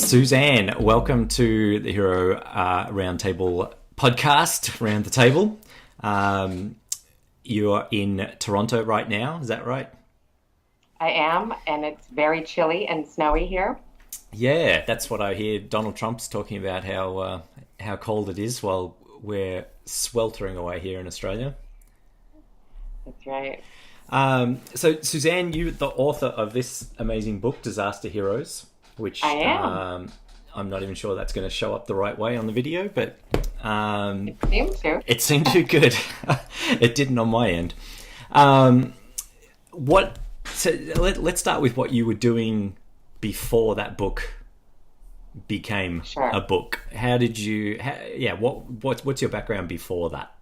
Suzanne, welcome to the Hero Roundtable podcast, Round the Table. You're in Toronto right now, is that right? I am, and it's very chilly and snowy here. Yeah, that's what I hear. Donald Trump's talking about how cold it is while we're sweltering away here in Australia. That's right. So, Suzanne, you're the author of this amazing book, Disaster Heroes, which I am. I'm not even sure that's going to show up the right way on the video, but It seems to. it seemed too good. It didn't on my end. What? So let's start with what you were doing before that book became Sure. a book. How did you? What's your background before that?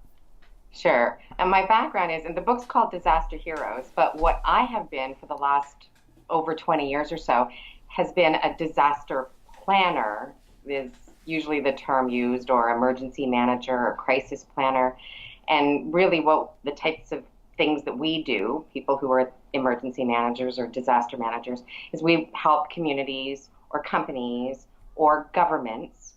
Sure. And my background is, and the book's called Disaster Heroes, but what I have been for the last over 20 years or so has been a disaster planner, is usually the term used, or emergency manager or crisis planner. And really what the types of things that we do, people who are emergency managers or disaster managers, is we help communities or companies or governments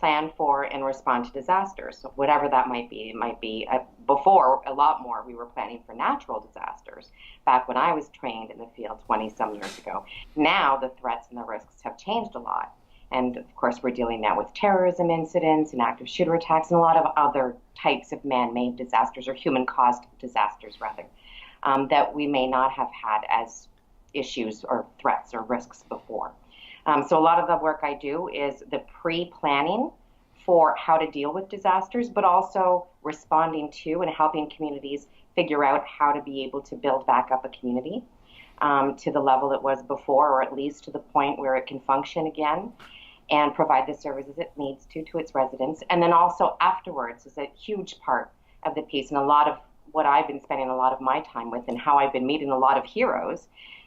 plan for and respond to disasters. So whatever that might be, it might be before a lot more we were planning for natural disasters back when I was trained in the field 20 some years ago. Now the threats and the risks have changed a lot. And of course, we're dealing now with terrorism incidents and active shooter attacks and a lot of other types of man-made disasters, or human-caused disasters rather, that we may not have had as issues or threats or risks before. So a lot of the work I do is the pre-planning for how to deal with disasters, but also responding to and helping communities figure out how to be able to build back up a community to the level it was before, or at least to the point where it can function again and provide the services it needs to its residents. And then also afterwards is a huge part of the piece, and a lot of what I've been spending a lot of my time with and how I've been meeting a lot of heroes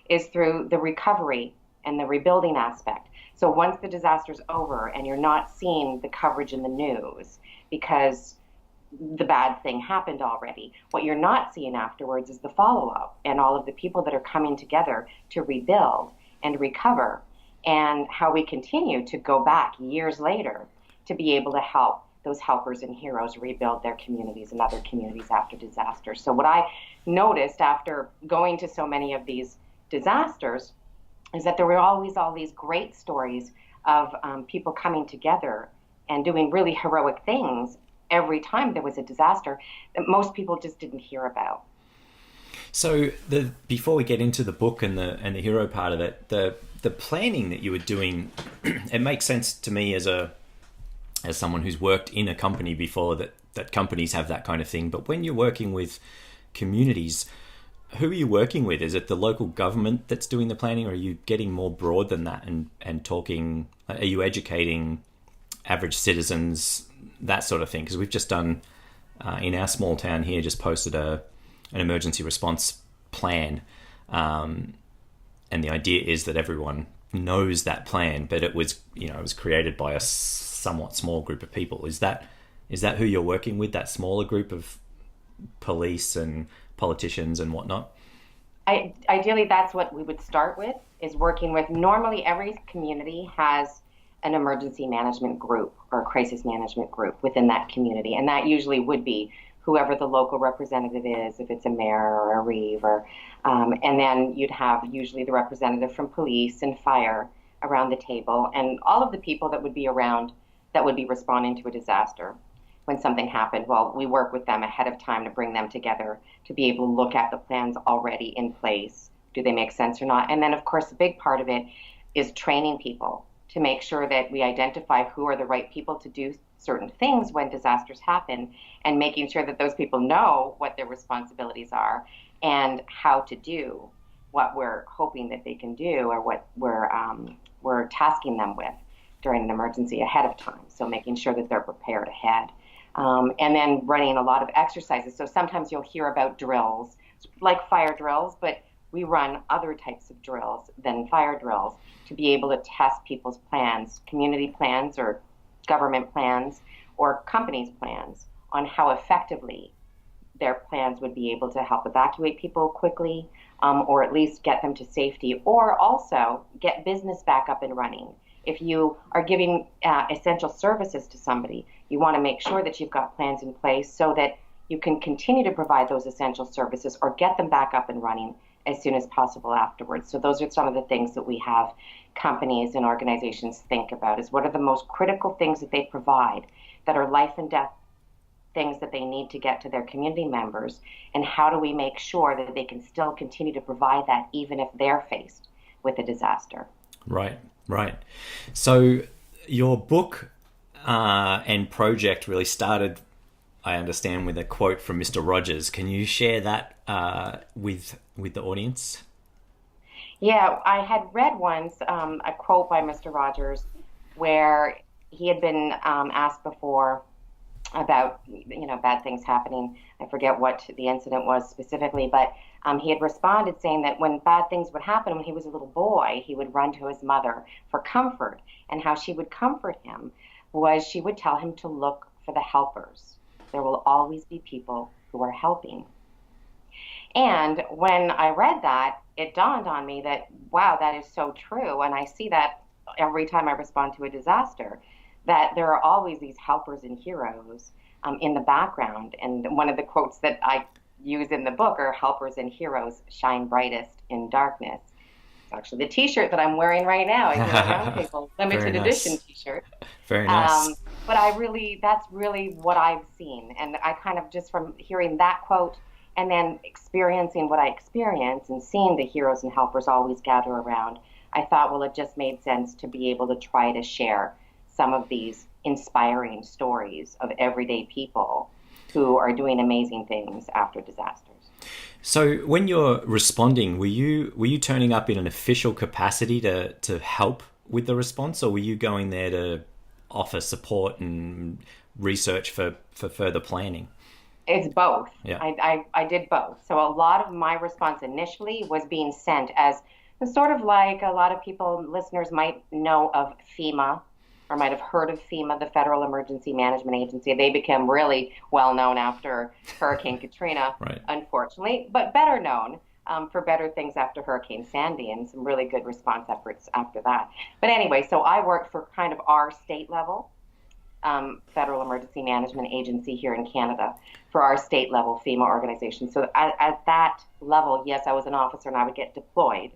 is through the recovery and the rebuilding aspect. So once the disaster's over and you're not seeing the coverage in the news because the bad thing happened already, what you're not seeing afterwards is the follow-up and all of the people that are coming together to rebuild and recover, and how we continue to go back years later to be able to help those helpers and heroes rebuild their communities and other communities after disasters. So what I noticed after going to so many of these disasters is that there were always all these great stories of people coming together and doing really heroic things every time there was a disaster that most people just didn't hear about. So before we get into the book and the hero part of it, the planning that you were doing, it makes sense to me as someone who's worked in a company before that companies have that kind of thing. But when you're working with communities, who are you working with? Is it the local government that's doing the planning, or are you getting more broad than that and talking? Are you educating average citizens, that sort of thing? Because we've just done in our small town here, just posted an emergency response plan, and the idea is that everyone knows that plan, but it was created by a somewhat small group of people. Is that who you're working with? That smaller group of police and politicians and whatnot? Ideally, that's what we would start with, is working with. Normally, every community has an emergency management group or a crisis management group within that community, and that usually would be whoever the local representative is, if it's a mayor or a reeve, and then you'd have usually the representative from police and fire around the table, and all of the people that would be around that would be responding to a disaster when something happened. Well, we work with them ahead of time to bring them together to be able to look at the plans already in place. Do they make sense or not? And then, of course, a big part of it is training people to make sure that we identify who are the right people to do certain things when disasters happen, and making sure that those people know what their responsibilities are and how to do what we're hoping that they can do, or what we're tasking them with during an emergency ahead of time. So making sure that they're prepared ahead. And then running a lot of exercises. So sometimes you'll hear about drills, like fire drills, but we run other types of drills than fire drills to be able to test people's plans, community plans or government plans or companies' plans, on how effectively their plans would be able to help evacuate people quickly, or at least get them to safety, or also get business back up and running If you are giving essential services to somebody, you want to make sure that you've got plans in place so that you can continue to provide those essential services or get them back up and running as soon as possible afterwards. So those are some of the things that we have companies and organizations think about, is what are the most critical things that they provide that are life and death things that they need to get to their community members, and how do we make sure that they can still continue to provide that even if they're faced with a disaster. Right, right. So your book and project really started, I understand, with a quote from Mr. Rogers. Can you share that with the audience? Yeah, I had read once a quote by Mr. Rogers where he had been asked before about bad things happening. I forget what the incident was specifically, but he had responded saying that when bad things would happen when he was a little boy, he would run to his mother for comfort, and how she would comfort him was she would tell him to look for the helpers. There will always be people who are helping. And when I read that, it dawned on me that, wow, that is so true. And I see that every time I respond to a disaster, that there are always these helpers and heroes in the background. And one of the quotes that I use in the book are helpers and heroes shine brightest in darkness. It's actually the T-shirt that I'm wearing right now. It's a Roundtable limited edition T-shirt. Very nice. But that's really what I've seen. And I kind of, just from hearing that quote and then experiencing what I experience and seeing the heroes and helpers always gather around, I thought, well, it just made sense to be able to try to share some of these inspiring stories of everyday people who are doing amazing things after disasters. So when you're responding, were you turning up in an official capacity to help with the response, or were you going there to offer support and research for further planning? It's both. Yeah. I did both. So a lot of my response initially was being sent as sort of like a lot of people, listeners might know of FEMA, or might have heard of FEMA, the Federal Emergency Management Agency. They became really well known after Hurricane Katrina, right, unfortunately, but better known for better things after Hurricane Sandy, and some really good response efforts after that. But anyway, so I worked for kind of our state level Federal Emergency Management Agency here in Canada, for our state level FEMA organization. So at that level, yes, I was an officer and I would get deployed.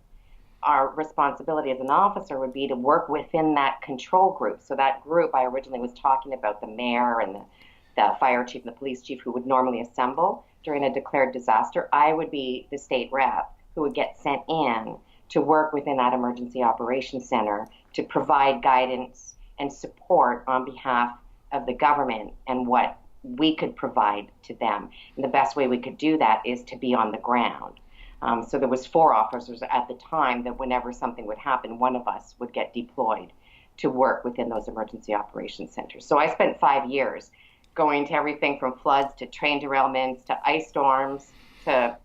Our responsibility as an officer would be to work within that control group. So that group, I originally was talking about the mayor and the fire chief and the police chief who would normally assemble during a declared disaster. I would be the state rep who would get sent in to work within that emergency operations center to provide guidance and support on behalf of the government and what we could provide to them. And the best way we could do that is to be on the ground. So there was 4 officers at the time that whenever something would happen, one of us would get deployed to work within those emergency operations centers. So I spent 5 years going to everything from floods to train derailments to ice storms and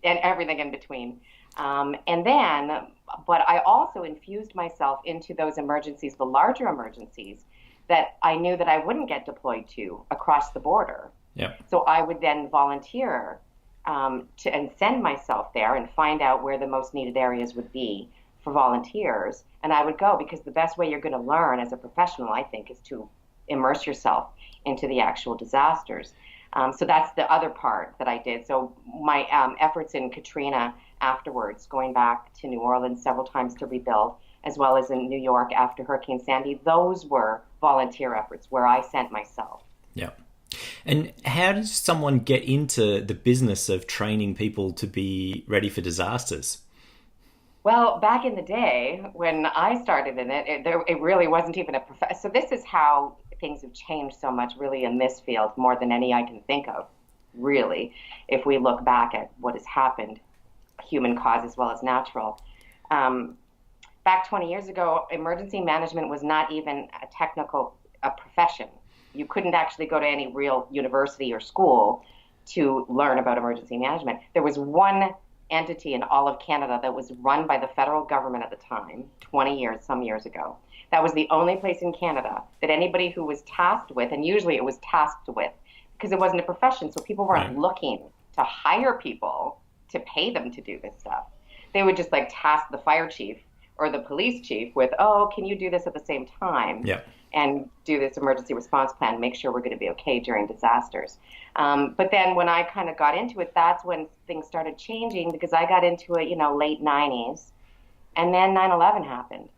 everything in between. But I also infused myself into those emergencies, the larger emergencies, that I knew that I wouldn't get deployed to across the border. Yep. So I would then volunteer and send myself there and find out where the most needed areas would be for volunteers. And I would go, because the best way you're going to learn as a professional, I think, is to immerse yourself into the actual disasters. So that's the other part that I did. So my efforts in Katrina afterwards, going back to New Orleans several times to rebuild, as well as in New York after Hurricane Sandy, those were volunteer efforts where I sent myself. Yeah. And how does someone get into the business of training people to be ready for disasters? Well, back in the day when I started in it, it really wasn't even a profession. So this is how things have changed so much, really, in this field, more than any I can think of, really, if we look back at what has happened, human cause as well as natural. Back 20 years ago, emergency management was not even a profession. You couldn't actually go to any real university or school to learn about emergency management. There was one entity in all of Canada that was run by the federal government at the time, some years ago. That was the only place in Canada that anybody who was tasked with, and usually it was tasked with, because it wasn't a profession, so people weren't looking to hire people to pay them to do this stuff. They would just task the fire chief or the police chief with, oh, can you do this at the same time Yeah. and do this emergency response plan, make sure we're going to be okay during disasters. But then when I kind of got into it, that's when things started changing because I got into it, late 90s. And then 9/11 happened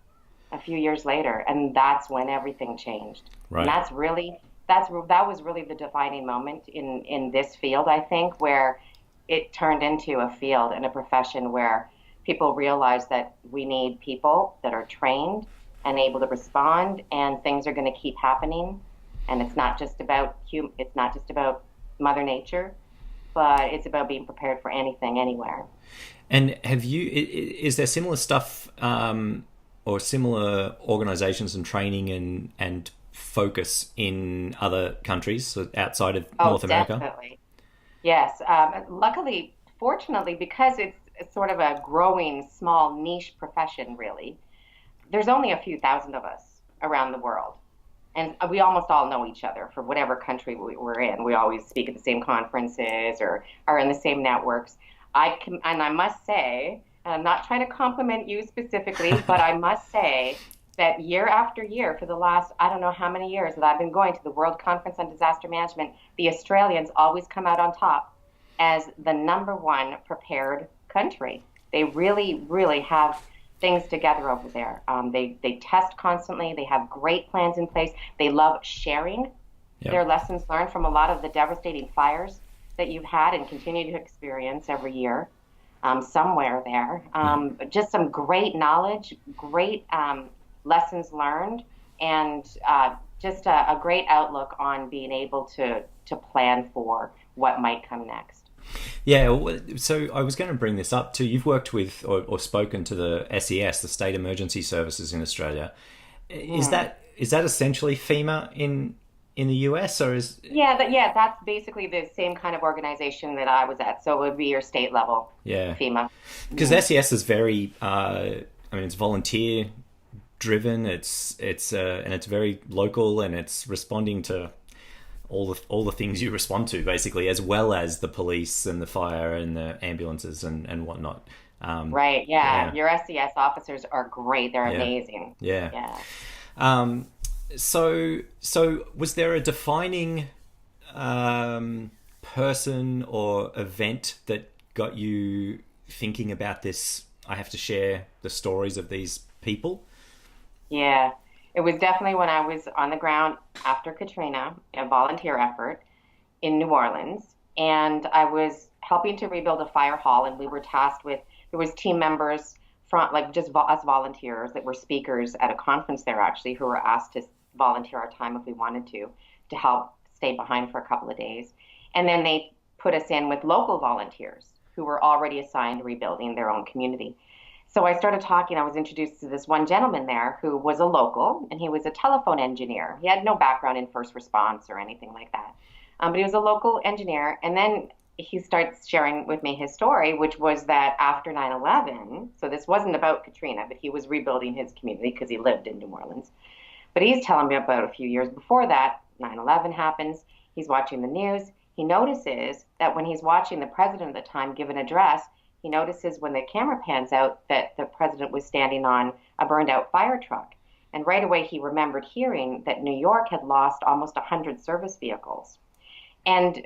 a few years later, and that's when everything changed. And Right. that was really the defining moment in this field, I think, where it turned into a field and a profession where people realize that we need people that are trained and able to respond, and things are going to keep happening. And it's not just about Mother Nature, but it's about being prepared for anything, anywhere. And is there similar stuff or similar organizations and training and focus in other countries so outside of Oh, North America? definitely. Yes. Luckily, fortunately, because it's sort of a growing small niche profession, really, there's only a few thousand of us around the world. And we almost all know each other for whatever country we're in. We always speak at the same conferences or are in the same networks. And I must say, and I'm not trying to compliment you specifically, but I must say that year after year, for the last, I don't know how many years that I've been going to the World Conference on Disaster Management, the Australians always come out on top as the number one prepared country. They really, really have things together over there. They test constantly. They have great plans in place. They love sharing Yep. their lessons learned from a lot of the devastating fires that you've had and continue to experience every year somewhere there. Just some great knowledge, great lessons learned, and just a great outlook on being able to plan for what might come next. Yeah, so I was going to bring this up too. You've worked with or spoken to the SES, the State Emergency Services in Australia. Is Hmm. that essentially FEMA in the US, or is Yeah, that's basically the same kind of organization that I was at. So it would be your state level yeah? FEMA. Because Hmm. SES is very, I mean, it's volunteer driven. And it's very local, and it's responding to all the things you respond to basically, as well as the police and the fire and the ambulances and whatnot. Right, yeah. Yeah, Your SES officers are great. They're yeah, amazing. yeah. Yeah. Um, so was there a defining person or event that got you thinking about this? I have to share the stories of these people. Yeah, it was definitely when I was on the ground after Katrina, a volunteer effort in New Orleans, and I was helping to rebuild a fire hall, and we were tasked with there was team members from like just us volunteers that were speakers at a conference there actually who were asked to volunteer our time if we wanted to help stay behind for a couple of days, and then they put us in with local volunteers who were already assigned rebuilding their own community. So I started talking. I was introduced to this one gentleman there who was a local, and he was a telephone engineer. He had no background in first response or anything like that, but he was a local engineer. And then he starts sharing with me his story, which was that after 9/11, so this wasn't about Katrina, but he was rebuilding his community because he lived in New Orleans. But he's telling me about a few years before that, 9/11 happens. He's watching the news. He notices that when he's watching the president at the time give an address, he notices when the camera pans out that the president was standing on a burned out fire truck. And right away, he remembered hearing that New York had lost almost 100 service vehicles. And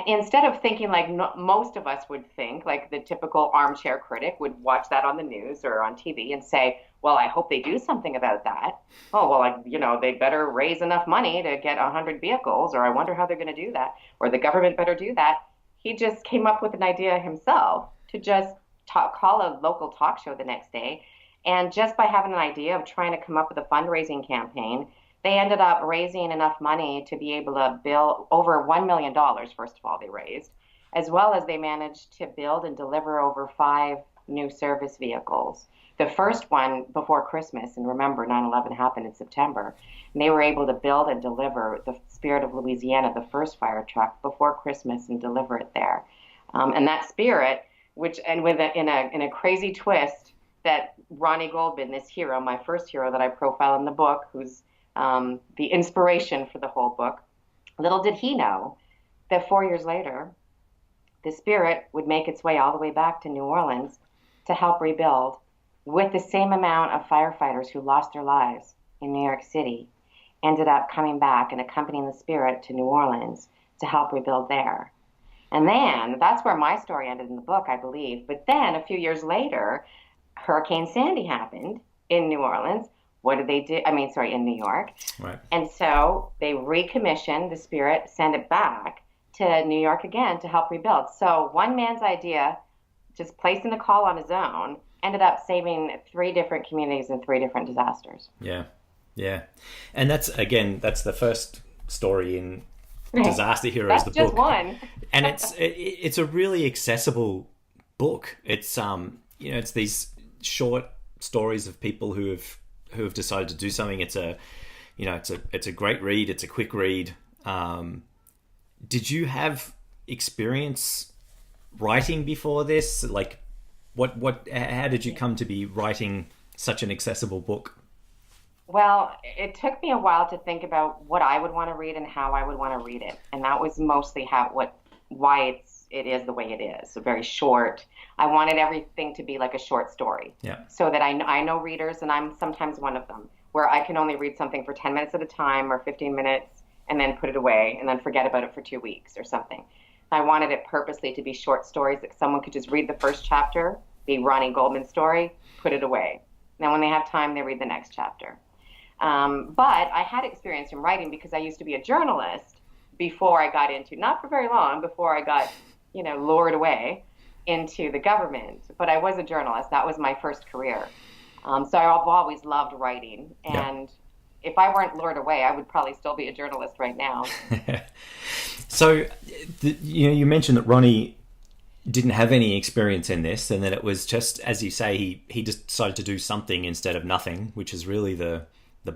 instead of thinking like most of us would think, like the typical armchair critic would watch that on the news or on TV and say, well, I hope they do something about that. Oh, well, they better raise enough money to get 100 vehicles, or I wonder how they're going to do that, or the government better do that. He just came up with an idea himself to just call a local talk show the next day. And just by having an idea of trying to come up with a fundraising campaign, they ended up raising enough money to be able to build over $1 million, dollars, first of all, they raised, as well as they managed to build and deliver over five new service vehicles. The first one before Christmas, and remember, 9/11 happened in September, and they were able to build and deliver the Spirit of Louisiana, the first fire truck, before Christmas and deliver it there. And that Spirit, which, and in a crazy twist, that Ronnie Goldman, this hero, my first hero that I profile in the book, who's the inspiration for the whole book. Little did he know that 4 years later, the Spirit would make its way all the way back to New Orleans to help rebuild with the same amount of firefighters who lost their lives in New York City ended up coming back and accompanying the spirit to New Orleans to help rebuild there. And then that's where my story ended in the book, I believe. But then a few years later, Hurricane Sandy happened in New Orleans. What did they do? I mean, sorry, in New York. Right. And so they recommissioned the spirit, send it back to New York again to help rebuild. So one man's idea, just placing a call on his own, ended up saving three different communities in three different disasters. Yeah. Yeah. And that's the first story in Disaster Heroes, the book. That's just one. And it's a really accessible book. It's it's these short stories of people who have decided to do something. It's a great read. It's a quick read. Did you have experience writing before this? Like, how did you come to be writing such an accessible book? Well, it took me a while to think about what I would want to read and how I would want to read it, and that was mostly why it is the way it is. So very short. I wanted everything to be like a short story, so that I know readers, and I'm sometimes one of them, where I can only read something for 10 minutes at a time or 15 minutes and then put it away and then forget about it for 2 weeks or something. I wanted it purposely to be short stories that someone could just read the first chapter, be Ronnie Goldman's story, put it away. Then when they have time, they read the next chapter. But I had experience in writing because I used to be a journalist before I got into, not for very long, before I got, lured away into the government. But I was a journalist. That was my first career. So I've always loved writing. And if I weren't lured away, I would probably still be a journalist right now. So, you mentioned that Ronnie didn't have any experience in this, and that it was just, as you say, he just decided to do something instead of nothing, which is really the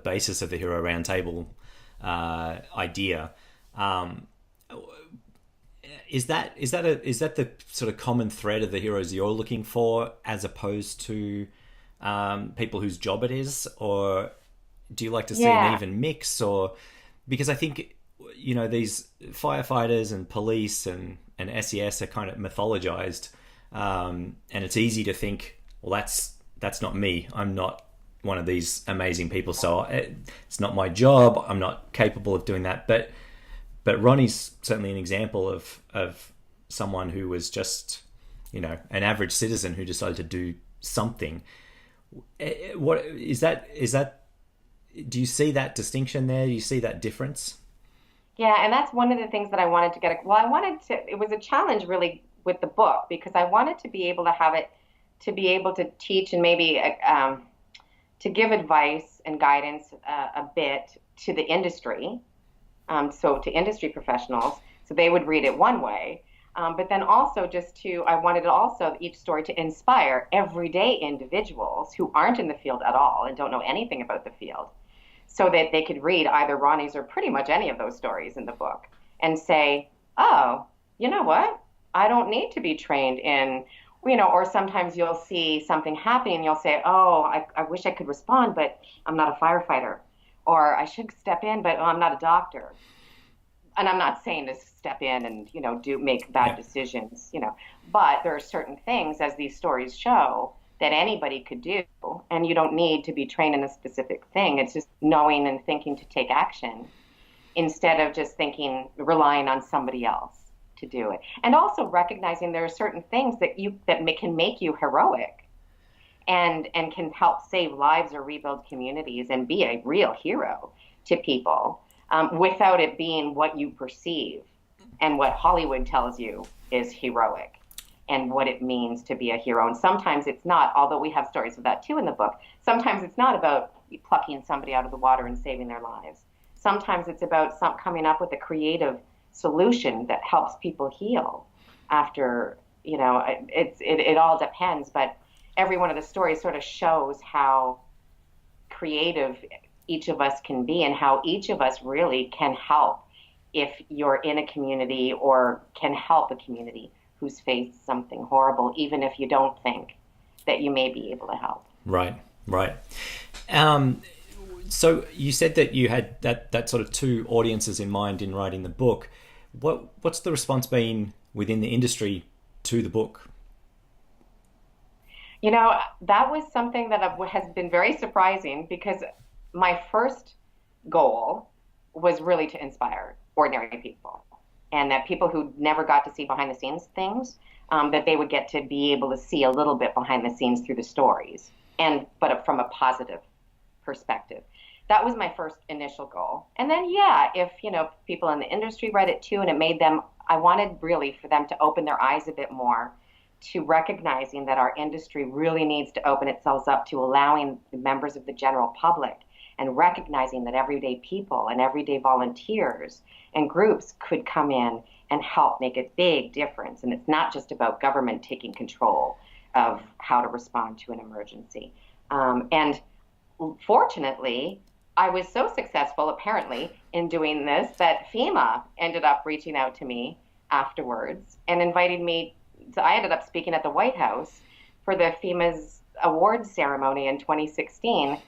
basis of the Hero Roundtable idea. Is that the sort of common thread of the heroes you're looking for, as opposed to people whose job it is, or do you like to see an even mix? Or because I think these firefighters and police and SES are kind of mythologized, and it's easy to think, well, that's not me. I'm not one of these amazing people, so it's not my job. I'm not capable of doing that. But Ronnie's certainly an example of someone who was just an average citizen who decided to do something. What is that? Do you see that distinction there? Do you see that difference? Yeah, and that's one of the things that I wanted to get. Well, it was a challenge really with the book, because I wanted to be able to have it, to be able to teach and maybe to give advice and guidance a bit to the industry, so to industry professionals, so they would read it one way. But then also I wanted also each story to inspire everyday individuals who aren't in the field at all and don't know anything about the field, so that they could read either Ronnie's or pretty much any of those stories in the book and say, oh, you know what? I don't need to be trained in, or sometimes you'll see something happening and you'll say, oh, I wish I could respond, but I'm not a firefighter. Or I should step in, but I'm not a doctor. And I'm not saying to step in and, make bad decisions, but there are certain things, as these stories show, that anybody could do, and you don't need to be trained in a specific thing. It's just knowing and thinking to take action instead of just relying on somebody else to do it. And also recognizing there are certain things that can make you heroic and can help save lives or rebuild communities and be a real hero to people, without it being what you perceive and what Hollywood tells you is heroic, and what it means to be a hero. And sometimes it's not, although we have stories of that too in the book. Sometimes it's not about plucking somebody out of the water and saving their lives. Sometimes it's about coming up with a creative solution that helps people heal after, it all depends. But every one of the stories sort of shows how creative each of us can be and how each of us really can help if you're in a community or can help a community who's faced something horrible, even if you don't think that you may be able to help. Right. So you said that you had that sort of two audiences in mind in writing the book. What's the response been within the industry to the book? You know, that was something that has been very surprising because my first goal was really to inspire ordinary people and that people who never got to see behind the scenes things, that they would get to be able to see a little bit behind the scenes through the stories and but from a positive perspective. That was my first initial goal. And then, yeah, if, people in the industry read it too and it made them, I wanted really for them to open their eyes a bit more to recognizing that our industry really needs to open itself up to allowing the members of the general public and recognizing that everyday people and everyday volunteers and groups could come in and help make a big difference. And it's not just about government taking control of how to respond to an emergency. And fortunately, I was so successful, apparently, in doing this that FEMA ended up reaching out to me afterwards and invited me. So I ended up speaking at the White House for the FEMA's awards ceremony in 2016,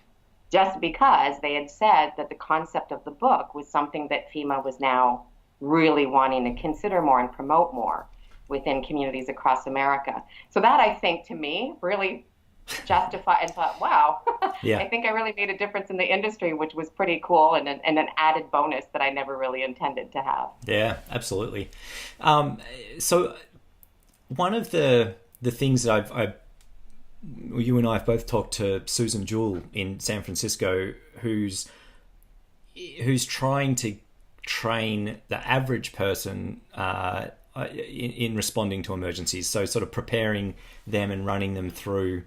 just because they had said that the concept of the book was something that FEMA was now really wanting to consider more and promote more within communities across America. So that, I think, to me, really justified and thought, wow, Yeah. I think I really made a difference in the industry, which was pretty cool and an added bonus that I never really intended to have. Yeah, absolutely. So one of the things that you and I have both talked to Susan Jewell in San Francisco, who's trying to train the average person in responding to emergencies. So sort of preparing them and running them through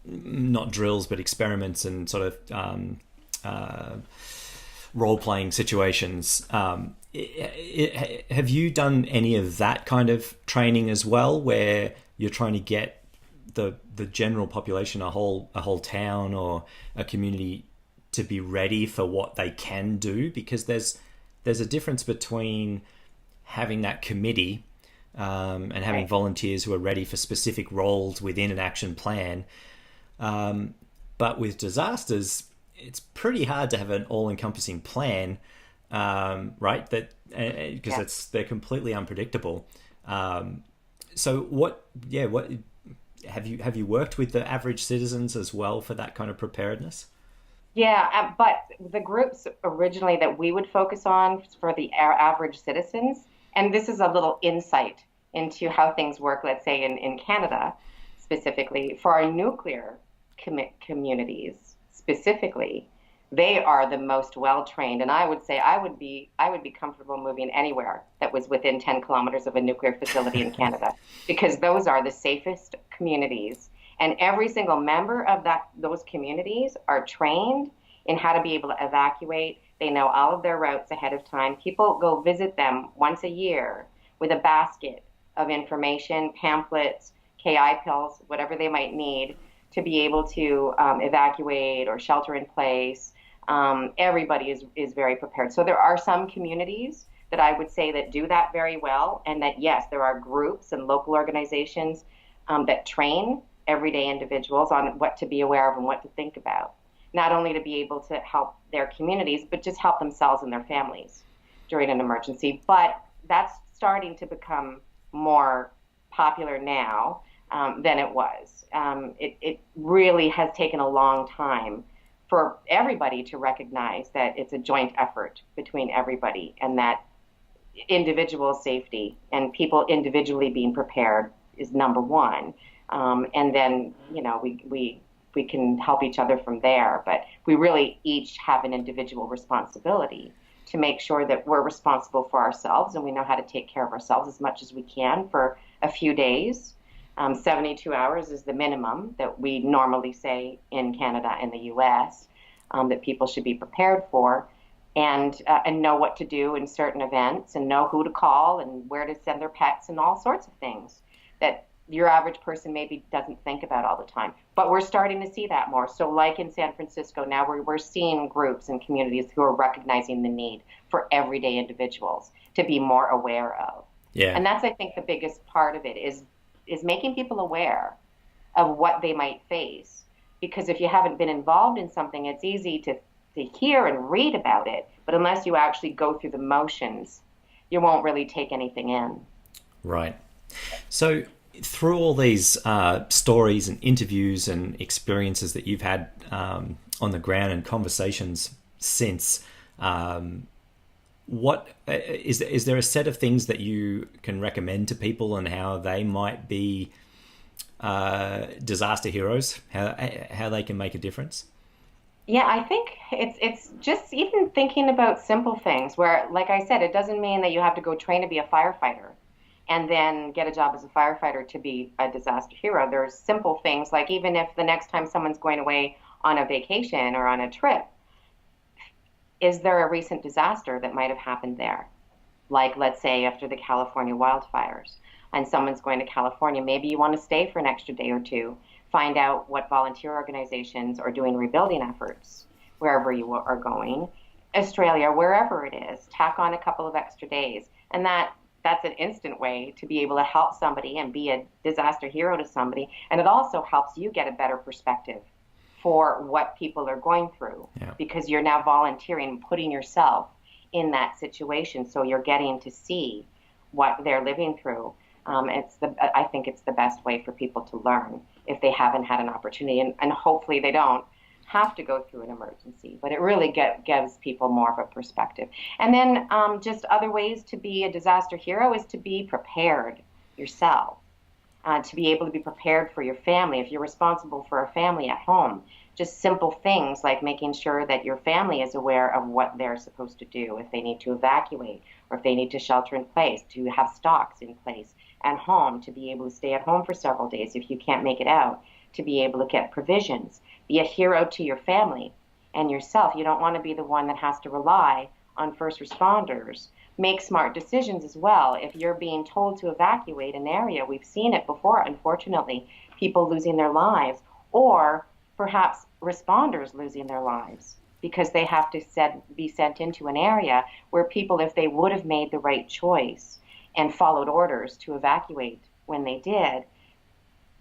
not drills but experiments and sort of role-playing situations. Have you done any of that kind of training as well, where you're trying to get the general population, a whole town or a community, to be ready for what they can do? Because there's a difference between having that committee and having Right. volunteers who are ready for specific roles within an action plan. But with disasters, it's pretty hard to have an all-encompassing plan, right? That because Yeah. they're completely unpredictable. So what? Yeah, what have you worked with the average citizens as well for that kind of preparedness? Yeah, but the groups originally that we would focus on for the average citizens, and this is a little insight into how things work, let's say in Canada specifically, for our nuclear communities specifically, they are the most well trained. And I would say I would be comfortable moving anywhere that was within 10 kilometers of a nuclear facility in Canada, because those are the safest communities. And every single member of those communities are trained in how to be able to evacuate. They know all of their routes ahead of time. People go visit them once a year with a basket of information, pamphlets, KI pills, whatever they might need to be able to evacuate or shelter in place. Everybody is very prepared. So there are some communities that I would say that do that very well, and that yes, there are groups and local organizations that train everyday individuals on what to be aware of and what to think about, not only to be able to help their communities, but just help themselves and their families during an emergency. But that's starting to become more popular now than it was. It really has taken a long time for everybody to recognize that it's a joint effort between everybody, and that individual safety and people individually being prepared is number one. And then, we can help each other from there. But we really each have an individual responsibility to make sure that we're responsible for ourselves and we know how to take care of ourselves as much as we can for a few days. 72 hours is the minimum that we normally say in Canada and the US, that people should be prepared for, and know what to do in certain events and know who to call and where to send their pets and all sorts of things that your average person maybe doesn't think about all the time. But we're starting to see that more. So like in San Francisco now, we're seeing groups and communities who are recognizing the need for everyday individuals to be more aware of. Yeah. And that's, I think, the biggest part of it is making people aware of what they might face. Because if you haven't been involved in something, it's easy to hear and read about it. But unless you actually go through the motions, you won't really take anything in. Right. So through all these stories and interviews and experiences that you've had on the ground and conversations since, what is there a set of things that you can recommend to people and how they might be disaster heroes, how they can make a difference? Yeah, I think it's just even thinking about simple things where, like I said, it doesn't mean that you have to go train to be a firefighter and then get a job as a firefighter to be a disaster hero. There's simple things like even if the next time someone's going away on a vacation or on a trip, is there a recent disaster that might have happened there? Like, let's say, after the California wildfires, and someone's going to California, maybe you want to stay for an extra day or two, find out what volunteer organizations are doing rebuilding efforts wherever you are going, Australia, wherever it is, tack on a couple of extra days. And that's an instant way to be able to help somebody and be a disaster hero to somebody. And it also helps you get a better perspective for what people are going through Yeah. because you're now volunteering, putting yourself in that situation. So you're getting to see what they're living through. I think it's the best way for people to learn if they haven't had an opportunity, and hopefully they don't have to go through an emergency. But it really gives people more of a perspective. And then just other ways to be a disaster hero is to be prepared yourself, to be able to be prepared for your family. If you're responsible for a family at home, just simple things like making sure that your family is aware of what they're supposed to do if they need to evacuate or if they need to shelter in place, to have stocks in place at home, to be able to stay at home for several days if you can't make it out, to be able to get provisions. Be a hero to your family and yourself. You don't want to be the one that has to rely on first responders. Make smart decisions as well. If you're being told to evacuate an area, we've seen it before, unfortunately, people losing their lives, or perhaps responders losing their lives because they have to be sent into an area where people, if they would have made the right choice and followed orders to evacuate when they did,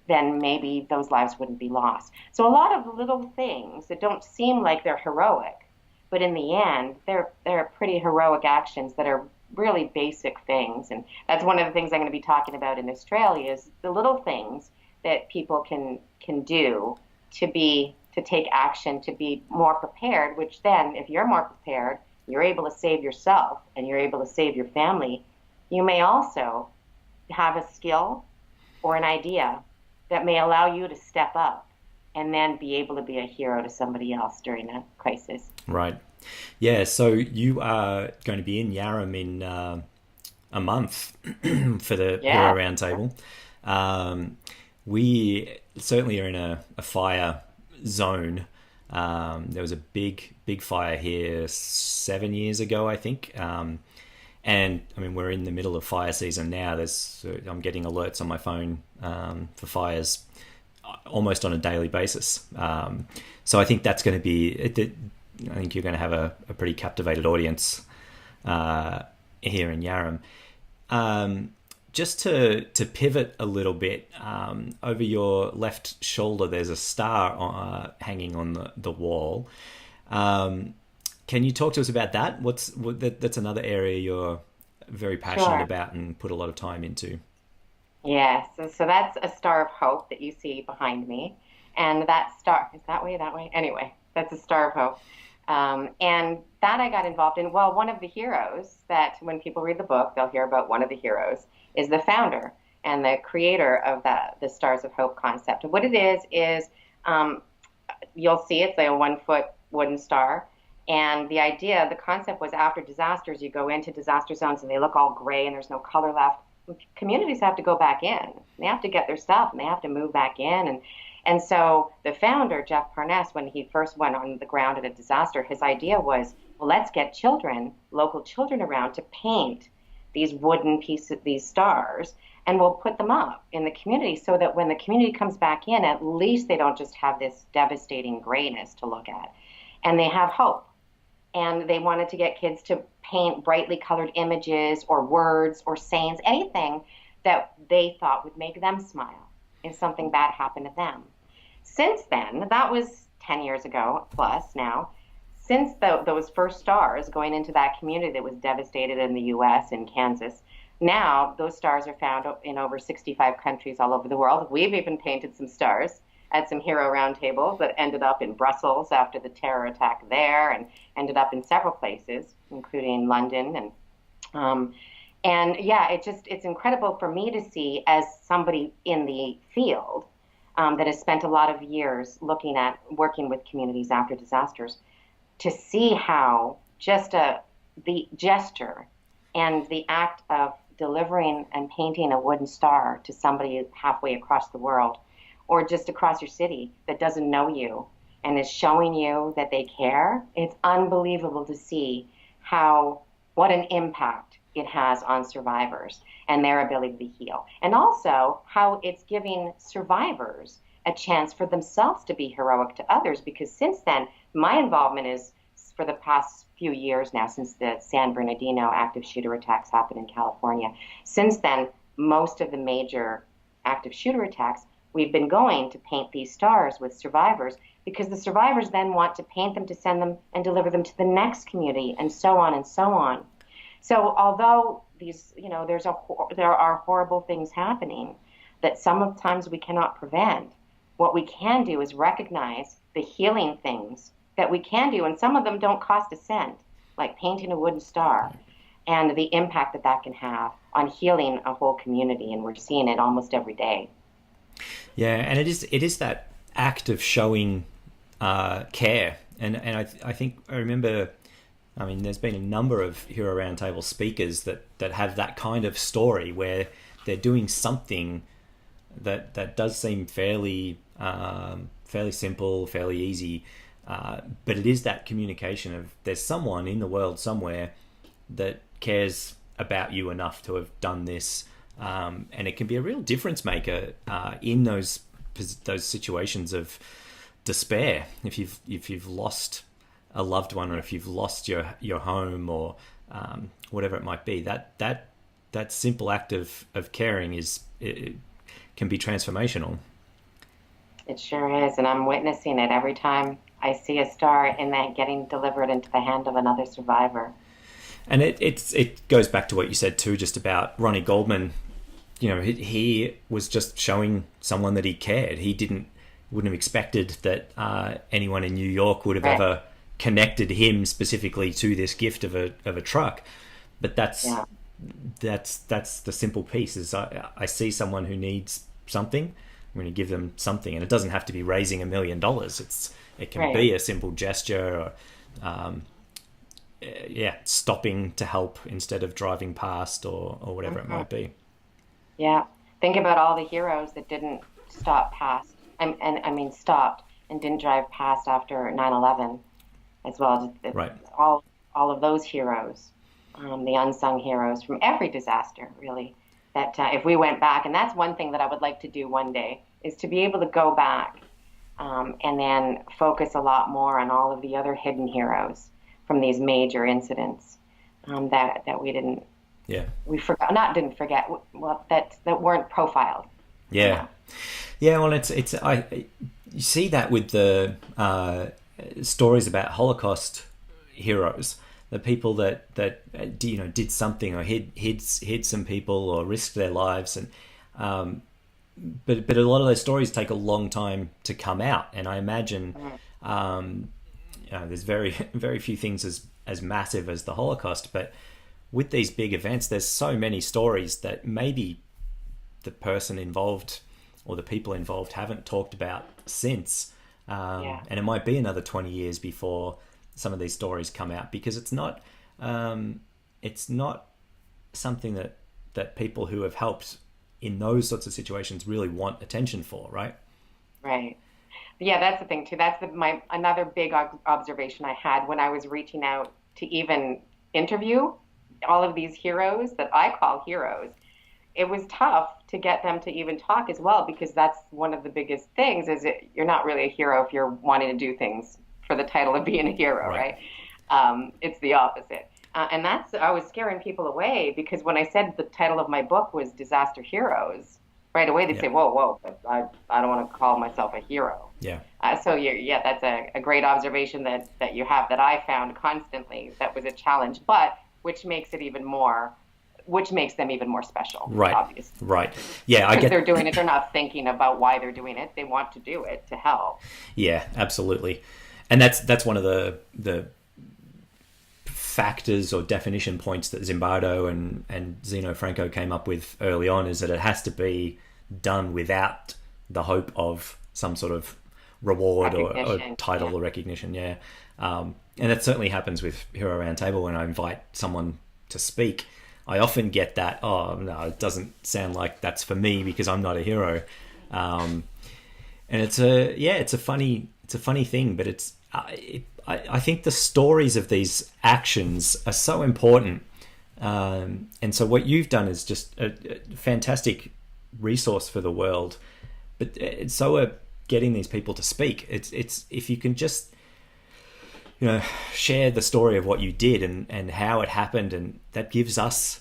then maybe those lives wouldn't be lost. So a lot of little things that don't seem like they're heroic, but in the end, they're pretty heroic actions that are really basic things. And that's one of the things I'm going to be talking about in Australia is the little things that people can do to take action, to be more prepared, which then, if you're more prepared, you're able to save yourself and you're able to save your family. You may also have a skill or an idea that may allow you to step up and then be able to be a hero to somebody else during a crisis. Right. Yeah. So you are going to be in Yarram in a month for the Yeah. Hero Roundtable. We certainly are in a fire zone. There was a big fire here 7 years ago, I think. And I mean, we're in the middle of fire season now. I'm getting alerts on my phone for fires almost on a daily basis. So I think that's going to be. I think you're going to have a pretty captivated audience here in Yarram. Just to pivot a little bit, over your left shoulder, there's a star hanging on the wall. Can you talk to us about that? That's another area you're very passionate Sure. about and put a lot of time into. Yeah, so that's a star of hope that you see behind me. And that star is that way, that way. Anyway, that's a star of hope. And that I got involved in. Well, one of the heroes that when people read the book, they'll hear about one of the heroes is the founder and the creator of the Stars of Hope concept. And what it is you'll see it's like a 1 foot wooden star. And the idea, the concept was after disasters, you go into disaster zones and they look all gray and there's no color left. Communities have to go back in. They have to get their stuff and they have to move back in. And so the founder, Jeff Parness, when he first went on the ground at a disaster, his idea was, well, let's get children, local children around to paint these wooden pieces, these stars, and we'll put them up in the community so that when the community comes back in, at least they don't just have this devastating grayness to look at. And they have hope. And they wanted to get kids to paint brightly colored images or words or sayings, anything that they thought would make them smile if something bad happened to them. Since then, that was 10 years ago plus now, since those first stars going into that community that was devastated in the U.S. and Kansas, Now, those stars are found in over 65 countries all over the world. We've even painted some stars at some hero roundtables that ended up in Brussels after the terror attack there, and ended up in several places, including London. Um, and yeah, it's incredible for me to see as somebody in the field that has spent a lot of years looking at working with communities after disasters, to see how the gesture and the act of delivering and painting a wooden star to somebody halfway across the world or just across your city that doesn't know you and is showing you that they care. It's unbelievable to see how what an impact it has on survivors and their ability to heal. And also how it's giving survivors a chance for themselves to be heroic to others, because since then, my involvement is for the past few years now, since the San Bernardino active shooter attacks happened in California. Since then, most of the major active shooter attacks, we've been going to paint these stars with survivors, because the survivors then want to paint them to send them and deliver them to the next community, and so on and so on. So although there are horrible things happening that sometimes we cannot prevent, what we can do is recognize the healing things that we can do, and some of them don't cost a cent, like painting a wooden star, and the impact that that can have on healing a whole community, and we're seeing it almost every day. Yeah, and it is that act of showing care, and I think I remember. I mean, there's been a number of Hero Roundtable speakers that have that kind of story where they're doing something that does seem fairly simple, fairly easy, but it is that communication of there's someone in the world somewhere that cares about you enough to have done this, and it can be a real difference maker in those situations of despair. If you've lost a loved one, or if you've lost your home, or whatever it might be, that simple act of caring it can be transformational. It sure is, and I'm witnessing it every time I see a star in that getting delivered into the hand of another survivor. And it goes back to what you said too, just about Ronnie Goldman. You know, he was just showing someone that he cared. He wouldn't have expected that anyone in New York would have ever connected him specifically to this gift of a truck. But that's the simple piece. Is I see someone who needs something, I'm going to give them something, and it doesn't have to be raising $1 million. It can be a simple gesture, or stopping to help instead of driving past, or whatever it might be. Yeah, think about all the heroes that didn't stopped and didn't drive past after 9/11, as well as all of those heroes, the unsung heroes from every disaster, really. That if we went back, and that's one thing that I would like to do one day, is to be able to go back and then focus a lot more on all of the other hidden heroes from these major incidents that we forgot, not didn't forget, well, that weren't profiled. Yeah. Well, you see that with the stories about Holocaust heroes, the people that did something, or hid some people, or risked their lives, and but a lot of those stories take a long time to come out, and I imagine there's very very few things as massive as the Holocaust, but with these big events, there's so many stories that maybe the person involved or the people involved haven't talked about since. And it might be another 20 years before some of these stories come out, because it's not something that people who have helped in those sorts of situations really want attention for, right? Right. Yeah, that's the thing too. That's another big observation I had when I was reaching out to even interview all of these heroes that I call heroes. It was tough to get them to even talk as well, because that's one of the biggest things, is you're not really a hero if you're wanting to do things for the title of being a hero, right? It's the opposite. And I was scaring people away, because when I said the title of my book was Disaster Heroes, right away they'd say, whoa, but I don't want to call myself a hero. Yeah. So that's a great observation that you have, that I found constantly that was a challenge, but which makes it even more which makes them even more special, Right. obviously. Right. Yeah, I Because get. they're doing it, they're not thinking about why they're doing it. They want to do it to help. Yeah, absolutely. And that's one of the factors or definition points that Zimbardo and Zeno Franco came up with early on, is that it has to be done without the hope of some sort of reward or title or recognition. Yeah. And that certainly happens with Hero Roundtable. When I invite someone to speak, I often get that, oh no, it doesn't sound like that's for me because I'm not a hero. And it's a funny thing, but I think the stories of these actions are so important. And so what you've done is just a fantastic resource for the world. But it's so getting these people to speak. It's if you can just share the story of what you did and how it happened, and that gives us,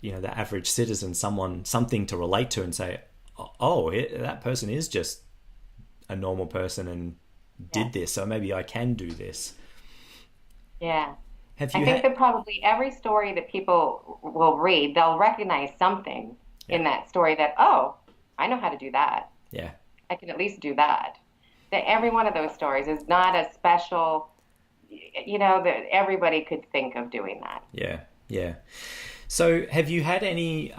the average citizen, something to relate to and say, oh, that person is just a normal person and did this, so maybe I can do this. Yeah. Have I you think had? that probably every story that people will read, they'll recognize something Yeah, in that story that, oh, I know how to do that. yeah, I can at least do that. That every one of those stories is not a special, that everybody could think of doing that. yeah, yeah. So, have you had any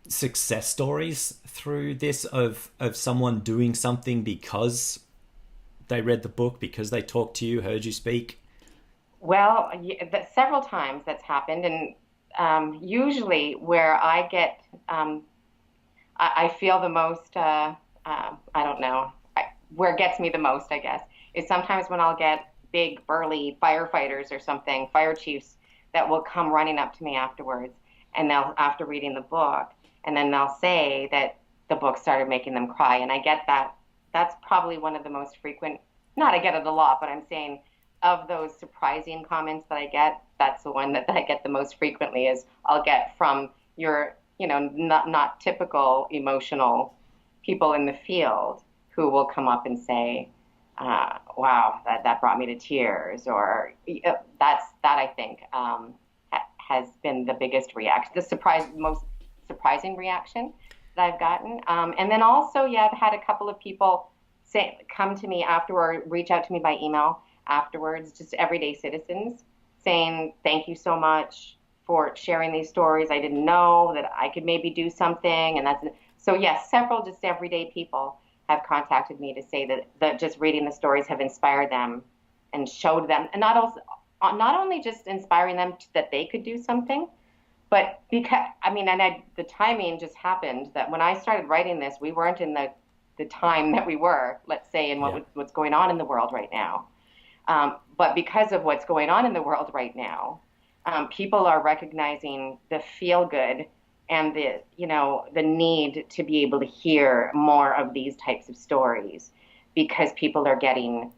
success stories through this of someone doing something because they read the book, because they talked to you, heard you speak? Well, several times that's happened, and usually where I feel the most, I don't know, where it gets me the most, I guess, is sometimes when I'll get big, burly firefighters or something, fire chiefs that will come running up to me afterwards, and after reading the book, and then they'll say that the book started making them cry, and I get that. That's probably one of the most frequent, not I get it a lot, but I'm saying of those surprising comments that I get, that's the one that I get the most frequently is I'll get from your, not typical emotional people in the field who will come up and say, wow, that brought me to tears, or that I think has been the biggest reaction, most surprising reaction that I've gotten. And then also, yeah, I've had a couple of people come to me afterward, reach out to me by email afterwards, just everyday citizens saying, thank you so much for sharing these stories. I didn't know that I could maybe do something. And so yes, several just everyday people have contacted me to say that just reading the stories have inspired them and showed them, and not only just inspiring them that they could do something, but because, the timing just happened that when I started writing this, we weren't in the time that we were, let's say, in Yeah, what's going on in the world right now. But because of what's going on in the world right now, people are recognizing the feel good and the need to be able to hear more of these types of stories because people are getting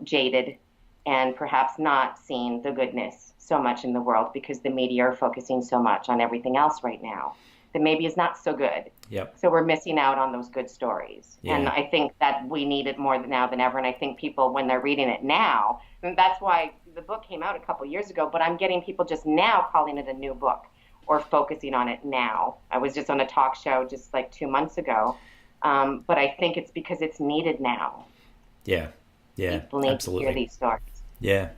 jaded and perhaps not seeing the goodness so much in the world because the media are focusing so much on everything else right now that maybe is not so good. yep, So we're missing out on those good stories. And yeah, I think that we need it more now than ever. And I think people, when they're reading it now, and that's why the book came out a couple years ago, but I'm getting people just now calling it a new book or focusing on it now. I was just on a talk show just like 2 months ago. But I think it's because it's needed now. yeah, yeah, People need to hear absolutely. these stories. Yeah.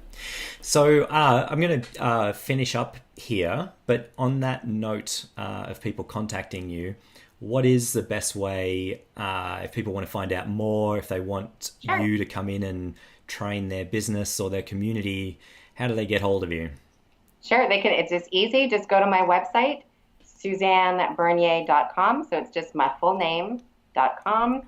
So I'm going to finish up here, but on that note of people contacting you, what is the best way if people want to find out more, if they want Sure. you to come in and train their business or their community, how do they get hold of you? Sure, they can. It's just easy. Just go to my website, SuzanneBernier.com. So it's just my full name.com.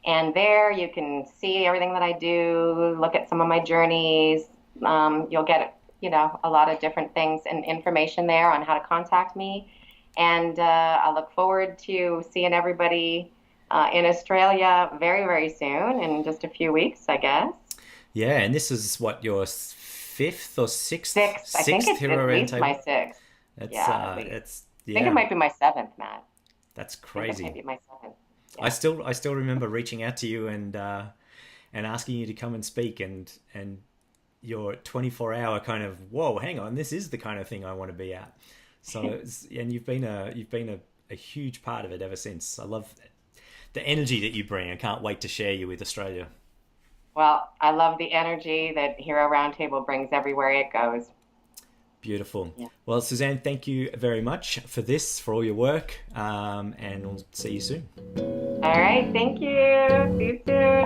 And there you can see everything that I do, look at some of my journeys. You'll get, a lot of different things and information there on how to contact me. And I look forward to seeing everybody in Australia very, very soon, in just a few weeks, I guess. Yeah, and this is what, your fifth or Sixth. I think sixth it's Hero at least my Roundtable? sixth. It's Yeah, at least. it's I think it yeah, might be my seventh, Matt. that's I think it might crazy. be my seventh. Yeah. I still remember reaching out to you and asking you to come and speak, and your 24-hour kind of, whoa, hang on, this is the kind of thing I want to be at. So and you've been a huge part of it ever since. I love the energy that you bring. I can't wait to share you with Australia. Well, I love the energy that Hero Roundtable brings everywhere it goes. Beautiful. Yeah. Well, Suzanne, thank you very much for this, for all your work, and we'll see you soon. All right. Thank you. See you soon.